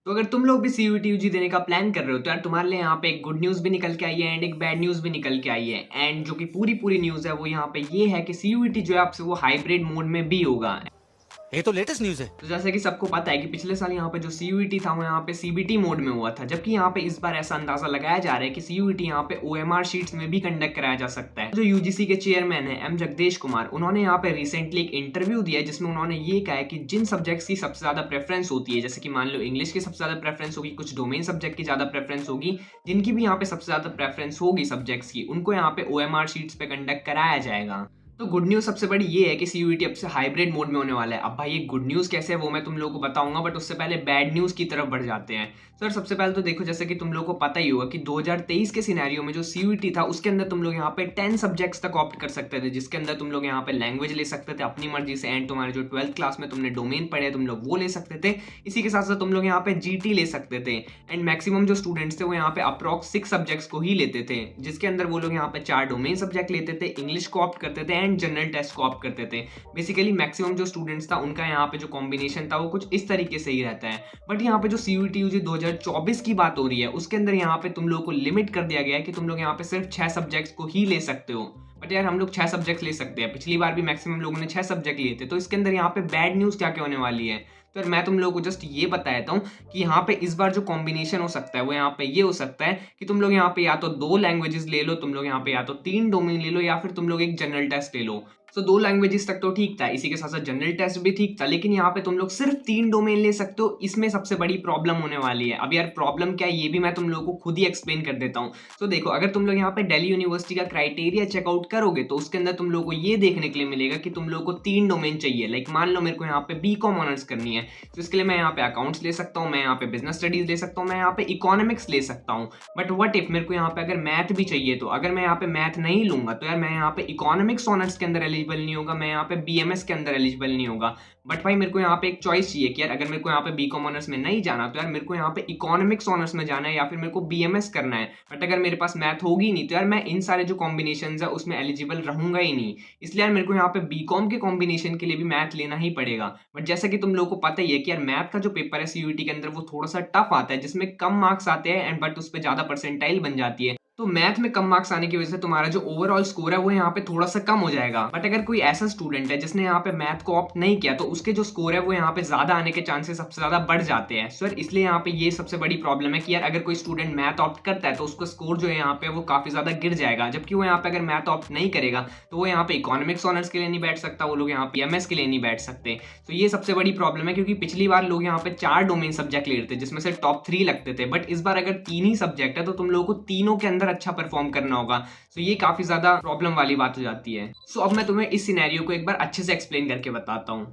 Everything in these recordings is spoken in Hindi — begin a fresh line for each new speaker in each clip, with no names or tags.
तो अगर तुम लोग भी सीयूईटी यूजी देने का प्लान कर रहे हो तो यार तुम्हारे लिए यहाँ पे एक गुड न्यूज़ भी निकल के आई है एंड एक बैड न्यूज़ भी निकल के आई है। एंड जो कि पूरी पूरी न्यूज़ है वो यहाँ पे ये है कि सीयूईटी जो है आपसे वो हाइब्रिड मोड में भी होगा।
ये तो लेटेस्ट न्यूज़ है।
तो जैसे कि सबको पता है कि पिछले साल यहाँ पे जो सीयूईटी था वो यहाँ पे सीबीटी मोड में हुआ था, जबकि यहाँ पे इस बार ऐसा अंदाजा लगाया जा रहा है कि सीयूईटी यहाँ पे ओएमआर शीट्स में भी कंडक्ट कराया जा सकता है। जो यूजीसी के चेयरमैन है एम जगदेश कुमार, उन्होंने यहाँ पे रिसेंटली एक इंटरव्यू दिया है जिसमें उन्होंने ये कहा है कि जिन सब्जेक्ट्स की सबसे ज्यादा प्रेफरेंस होती है, जैसे कि मान लो इंग्लिश की सबसे ज्यादा प्रेफरेंस होगी, कुछ डोमेन सब्जेक्ट की ज्यादा प्रेफरेंस होगी, जिनकी भी यहाँ पे सबसे ज्यादा प्रेफरेंस होगी सब्जेक्ट्स की, उनको यहाँ पे ओएमआर शीट्स पे कंडक्ट कराया जाएगा। तो गुड न्यूज़ सबसे बड़ी ये है कि सीयूईटी अब से हाइब्रिड मोड में होने वाला है। अब भाई ये गुड न्यूज़ कैसे है वो मैं तुम लोगों को बताऊंगा, बट उससे पहले बैड न्यूज़ की तरफ बढ़ जाते हैं। सर सबसे पहले तो देखो, जैसे कि तुम लोगों को पता ही होगा कि 2023 के सिनेरियो में जो सीयूईटी था उसके अंदर तुम लोग यहाँ पे 10 सब्जेक्ट्स तक ऑप्ट कर सकते थे, जिसके अंदर तुम लोग यहाँ पे लैंग्वेज ले सकते थे अपनी मर्जी से, एंड तुम्हारे जो 12th क्लास में तुमने डोमेन पढ़े तुम लोग वो ले सकते थे। इसी के साथ साथ तुम लोग यहाँ पे जीटी ले सकते थे। एंड मैक्सिमम जो स्टूडेंट्स थे वो यहाँ पे अप्रॉक्स 6 सब्जेक्ट्स को ही लेते थे, जिसके अंदर वो लोग यहाँ पे 4 डोमेन सब्जेक्ट लेते थे, इंग्लिश को ऑप्ट करते थे एंड जनरल टेस्ट को ऑप्ट करते थे। बेसिकली मैक्सिमम जो स्टूडेंट्स था उनका यहाँ पे जो कॉम्बिनेशन था वो कुछ इस तरीके से ही रहता है। बट यहाँ पे जो सीयूईटी यूजी 2024 की बात हो रही है उसके अंदर यहाँ पे तुम लोगों को लिमिट कर दिया गया है कि तुम लोग यहाँ पे सिर्फ 6 सब्जेक्ट्स को ही ले सकते हो। बट यार हम लोग 6 सब्जेक्ट ले सकते हैं, पिछली बार भी मैक्सिमम लोगों ने 6 सब्जेक्ट लिए थे। तो इसके अंदर यहाँ पे बैड न्यूज़ क्या क्या होने वाली है, तो यार मैं तुम लोगों को जस्ट ये बता देता हूँ कि यहाँ पे इस बार जो कॉम्बिनेशन हो सकता है वो यहाँ पे ये हो सकता है कि तुम लोग यहाँ पे या तो 2 लैंग्वेजेस ले लो, तुम लोग यहाँ पे या तो 3 डोमेन ले लो, या फिर तुम लोग एक जनरल टेस्ट ले लो। तो 2 लैंग्वेजेस तक तो ठीक था, इसी के साथ साथ जनरल टेस्ट भी ठीक था, लेकिन यहाँ पे तुम लोग सिर्फ 3 डोमेन ले सकते हो। इसमें सबसे बड़ी प्रॉब्लम होने वाली है। अब यार प्रॉब्लम क्या है ये भी मैं तुम लोगों को खुद ही एक्सप्लेन कर देता हूँ। तो देखो, अगर तुम लोग यहाँ पे दिल्ली यूनिवर्सिटी का क्राइटेरिया चेकआउट करोगे तो उसके अंदर तुम लोगों को ये देखने के लिए मिलेगा कि तुम लोगों को 3 डोमेन चाहिए। लाइक मान लो मेरे को यहाँ पे बीकॉम ऑनर्स करनी है, तो इसके लिए मैं यहाँ पे अकाउंट्स ले सकता हूँ, मैं यहाँ पे बिजनेस स्टडीज ले सकता हूँ, मैं यहाँ पे इकोनॉमिक्स ले सकता हूँ। बट व्हाट इफ मेरे को यहाँ पे अगर मैथ भी चाहिए, तो अगर मैं यहाँ पे मैथ नहीं लूंगा तो यार मैं यहाँ पे इकोनॉमिक्स ऑनर्स के अंदर एलिजिबल नहीं होगा, मैं यहाँ पे बीएमएस के अंदर एलिजिबल नहीं होगा। बट भाई मेरे को यहाँ पे एक चॉइस चाहिए कि यार अगर मेरे को यहाँ पे बीकॉम ऑनर्स में नहीं जाना तो यार मेरे को यहाँ पे इकोनॉमिक्स ऑनर्स में जाना है या फिर मेरे को बीएमएस करना है। बट अगर मेरे पास मैथ होगी नहीं तो यार मैं इन सारे जो कॉम्बिनेशन है उसमें एलिजिबल रहूंगा ही नहीं। इसलिए यार मेरे को यहाँ पे बीकॉम के कॉम्बिनेशन के लिए भी मैथ लेना ही पड़ेगा। बट जैसा कि तुम लोगों को पता ही है कि यार मैथ का जो पेपर है सीयूईटी के अंदर वो थोड़ा सा टफ आता है, जिसमें कम मार्क्स आते हैं एंड बट उस पर ज्यादा परसेंटाइल बन जाती है। तो मैथ में कम मार्क्स आने की वजह से तुम्हारा जो ओवरऑल स्कोर है वो यहाँ पे थोड़ा सा कम हो जाएगा। बट अगर कोई ऐसा स्टूडेंट है जिसने यहाँ पे मैथ को ऑप्ट नहीं किया तो उसके जो स्कोर है वो यहाँ पे ज्यादा आने के चांसेस सबसे ज्यादा बढ़ जाते हैं सर। इसलिए यहाँ पे ये सबसे बड़ी प्रॉब्लम है कि यार अगर कोई स्टूडेंट मैथ ऑप्ट करता है तो उसका स्कोर जो है यहाँ पे वो काफी ज्यादा गिर जाएगा, जबकि वो यहाँ पे अगर मैथ ऑप्ट नहीं करेगा तो वो यहाँ पे इकोनॉमिक्स ऑनर्स के लिए नहीं बैठ सकता, वो लोग यहाँ पे एमएस के लिए नहीं बैठ सकते। तो ये सबसे बड़ी प्रॉब्लम है, क्योंकि पिछली बार लोग यहाँ पे 4 डोमेन सब्जेक्ट ले रहे थे जिसमें से टॉप 3 लगते थे, बट इस बार अगर 3 ही सब्जेक्ट है तो तुम लोगों को तीनों के अंदर अच्छा परफॉर्म करना होगा। तो ये काफी ज्यादा प्रॉब्लम वाली बात हो जाती है। सो अब मैं तुम्हें इस सिनेरियो को एक बार अच्छे से एक्सप्लेन करके बताता हूँ।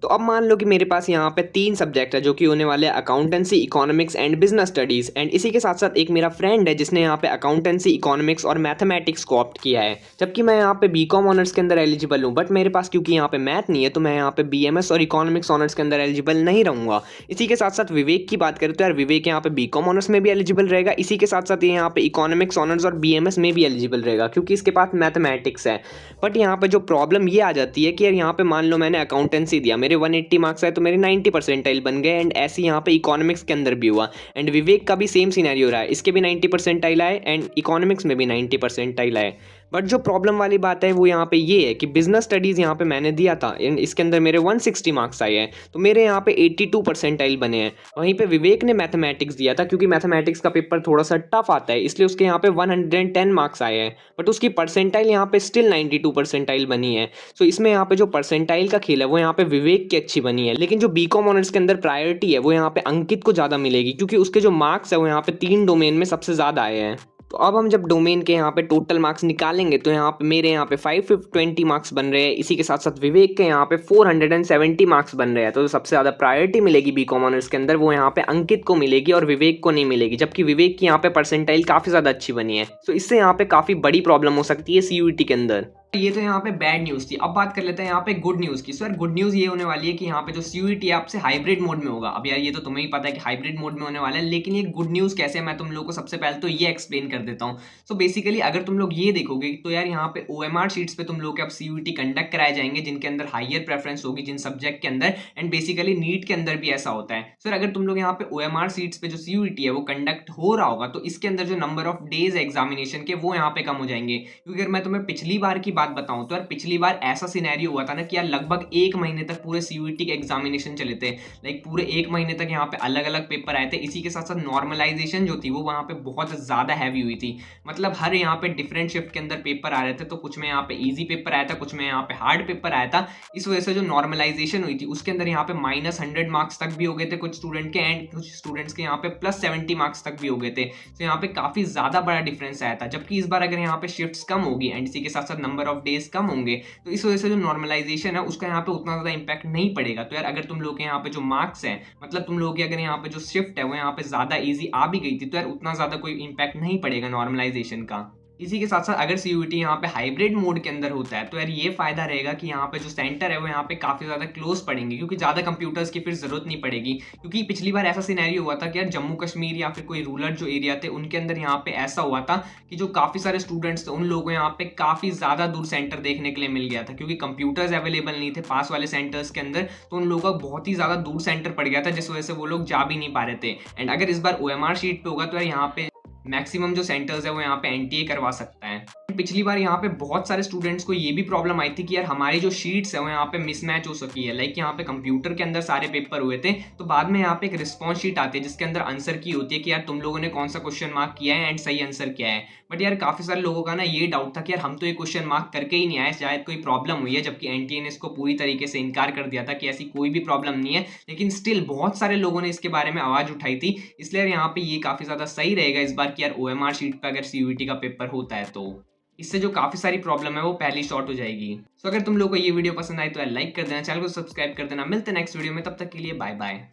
तो अब मान लो कि मेरे पास यहाँ पे 3 सब्जेक्ट है जो कि होने वाले accountancy, economics and business studies. And इसी के साथ साथ एक मेरा फ्रेंड है जिसने यहाँ पे अकाउंटेंसी, इकोनॉमिक्स और मैथमेटिक्स को ऑप्ट किया है, जबकि मैं यहाँ पे बीकॉम ऑनर्स के अंदर एलिजिबल हूँ। बट मेरे पास क्योंकि यहाँ पे मैथ नहीं है तो मैं यहाँ पे बीएमएस और इकोनॉमिक्स ऑनर्स के अंदर एलिजिबल नहीं रहूँगा। इसी के साथ साथ विवेक की बात करें तो यार विवेक यहाँ पे बीकॉम ऑनर्स में भी एलिजिबल रहेगा, इसी के साथ साथ ये यहाँ पे इकोनॉमिक्स ऑनर्स और बीएमएस में भी एलिजिबल रहेगा क्योंकि इसके पास मैथमेटिक्स है। बट यहाँ पे जो प्रॉब्लम ये आ जाती है कि यार यहाँ पे मान लो मैंने अकाउंटेंसी दिया, मेरे 180 मार्क्स आए तो मेरे 90 परसेंटाइल बन गए। एंड ऐसे यहाँ पे इकोनॉमिक्स के अंदर भी हुआ एंड विवेक का भी सेम सिनेरियो रहा है, इसके भी 90 परसेंटाइल आए एंड इकोनॉमिक्स में भी 90 परसेंटाइल आए। बट जो प्रॉब्लम वाली बात है वो यहाँ पे ये है कि बिजनेस स्टडीज़ यहाँ पे मैंने दिया था एंड इसके अंदर मेरे 160 मार्क्स आए हैं, तो मेरे यहाँ पे 82 परसेंटाइल बने हैं। वहीं पे विवेक ने मैथमेटिक्स दिया था, क्योंकि मैथमेटिक्स का पेपर थोड़ा सा टफ आता है इसलिए उसके यहाँ पे 110 मार्क्स आए हैं, बट उसकी परसेंटाइल यहाँ पे स्टिल 92 परसेंटाइल बनी है। सो इसमें यहाँ पे जो परसेंटाइल का खेल है वो यहाँ पे विवेक की अच्छी बनी है, लेकिन जो बीकॉम ऑनर्स के अंदर प्रायोरिटी है वो यहाँ पे अंकित को ज़्यादा मिलेगी, क्योंकि उसके जो मार्क्स है वो यहाँ पे 3 डोमेन में सबसे ज़्यादा आए हैं। तो अब हम जब डोमेन के यहाँ पे टोटल मार्क्स निकालेंगे तो यहाँ पे मेरे यहाँ पे 520 मार्क्स बन रहे हैं, इसी के साथ साथ विवेक के यहाँ पे 470 मार्क्स बन रहे हैं। तो सबसे ज़्यादा प्रायोरिटी मिलेगी बीकॉम ऑनर्स के अंदर वो यहाँ पे अंकित को मिलेगी और विवेक को नहीं मिलेगी, जबकि विवेक की यहाँ पे परसेंटाइल काफ़ी ज़्यादा अच्छी बनी है। तो इससे यहाँ पे काफ़ी बड़ी प्रॉब्लम हो सकती है सीयूईटी के अंदर। ये तो यहाँ पे बैड न्यूज़ थी। अब बात कर लेते हैं यहाँ पे गुड न्यूज़ की। सो यार गुड न्यूज़ ये होने वाली है कि यहाँ पे जो सीयूईटी है आपसे हाइब्रिड मोड में होगा। अब यार ये तो तुम्हें ही पता है कि हाइब्रिड मोड में होने वाला है, लेकिन ये गुड न्यूज़ कैसे है मैं तुम लोगों को सबसे पहले तो ये एक्सप्लेन कर देता हूँ। सो बेसिकली अगर तुम लोग ये देखोगे तो यार यहाँ पे ओएमआर शीट्स पे तुम लोग के अब सीयूईटी कंडक्ट कराए जाएंगे जिनके अंदर हाइयर प्रेफरेंस होगी जिन सब्जेक्ट के अंदर, एंड बेसिकली नीट के अंदर भी ऐसा होता है। सो अगर तुम लोग यहाँ पे ओएमआर सीट्स पे जो सीयूईटी है वो कंडक्ट हो रहा होगा तो इसके अंदर जो नंबर ऑफ डेज एग्जामिनेशन के वो यहाँ पे कम हो जाएंगे। क्योंकि अगर मैं तुम्हें पिछली बार की बात बताऊं तो यार पिछली बार ऐसा सिनेरियो हुआ था ना कि यार लगभग 1 महीने तक पूरे सीयूईटी के एग्जामिनेशन चले थे। लाइक पूरे 1 महीने तक यहाँ पे अलग अलग पेपर आए थे। इसी के साथ साथ नॉर्मलाइजेशन जो थी वो वहाँ पे बहुत ज्यादा हैवी हुई थी। मतलब हर यहाँ पे डिफरेंट शिफ्ट के अंदर पेपर आ रहे थे, तो कुछ में यहाँ पे ईजी पेपर आया था, कुछ में यहाँ पे हार्ड पेपर आया था। इस वजह से जो नॉर्मलाइजेशन हुई थी उसके अंदर यहाँ पे -100 मार्क्स तक भी हो गए थे कुछ स्टूडेंट के, एंड कुछ स्टूडेंट्स के यहाँ पे +70 मार्क्स तक भी हो गए थे। तो यहाँ पे काफी ज्यादा बड़ा डिफरेंस आया था। जबकि इस बार अगर यहाँ पे शिफ्ट्स कम होगी एंड इसी के साथ साथ नंबर ऑफ डेज कम होंगे तो इस वजह से जो नॉर्मलाइजेशन है उसका यहाँ पे उतना ज्यादा इंपैक्ट नहीं पड़ेगा। तो यार अगर तुम लोग के यहाँ पे जो मार्क्स है, मतलब तुम लोग की अगर यहाँ पे जो शिफ्ट है वो यहाँ पे ज्यादा इजी आ भी गई थी तो यार उतना ज्यादा कोई इंपैक्ट नहीं पड़ेगा नॉर्मलाइजेशन का। इसी के साथ साथ अगर सीयूईटी यहाँ पे हाइब्रिड मोड के अंदर होता है तो यार ये फायदा रहेगा कि यहाँ पे जो सेंटर है वो यहाँ पे काफी ज्यादा क्लोज पड़ेंगे, क्योंकि ज्यादा कंप्यूटर्स की फिर जरूरत नहीं पड़ेगी। क्योंकि पिछली बार ऐसा सिनेरियो हुआ था कि यार जम्मू कश्मीर या फिर कोई रूरल जो एरिया थे उनके अंदर यहाँ पे ऐसा हुआ था कि जो काफी सारे स्टूडेंट्स थे उन लोगों को यहाँ पे काफी ज्यादा दूर सेंटर देखने के लिए मिल गया था, क्योंकि कंप्यूटर्स अवेलेबल नहीं थे पास वाले सेंटर्स के अंदर। तो उन लोगों का बहुत ही ज्यादा दूर सेंटर पड़ गया था जिस वजह से वो लोग जा भी नहीं पा रहे थे। एंड अगर इस बार ओएमआर शीट पे होगा तो यार यहाँ पे मैक्सिमम जो सेंटर्स है वो यहाँ पे एनटीए करवा सकता है। पिछली बार यहाँ पे बहुत सारे स्टूडेंट्स को ये भी प्रॉब्लम आई थी कि यार हमारी जो शीट्स है वो यहाँ पे मिसमैच हो सकी है। लाइक यहाँ पे कंप्यूटर के अंदर सारे पेपर हुए थे तो बाद में यहाँ पे एक रिस्पॉन्स शीट आती है जिसके अंदर आंसर की होती है कि यार तुम लोगों ने कौन सा क्वेश्चन मार्क किया है एंड सही आंसर क्या है। बट यार काफी सारे लोगों का ना ये डाउट था कि यार हम तो ये क्वेश्चन मार्क करके ही नहीं आए, शायद कोई प्रॉब्लम हुई है, जबकि एनटीए ने इसको पूरी तरीके से इनकार कर दिया था कि ऐसी कोई भी प्रॉब्लम नहीं है। लेकिन स्टिल बहुत सारे लोगों ने इसके बारे में आवाज उठाई थी, इसलिए यहाँ पे ये काफी ज्यादा सही रहेगा इस बार कि यार ओएमआर शीट पे अगर सीयूईटी का पेपर होता है तो इससे जो काफी सारी प्रॉब्लम है वो पहली शॉर्ट हो जाएगी। सो अगर तुम लोग को ये वीडियो पसंद आई तो यार लाइक कर देना, चैनल को सब्सक्राइब कर देना। मिलते हैं नेक्स्ट वीडियो में, तब तक के लिए बाय बाय।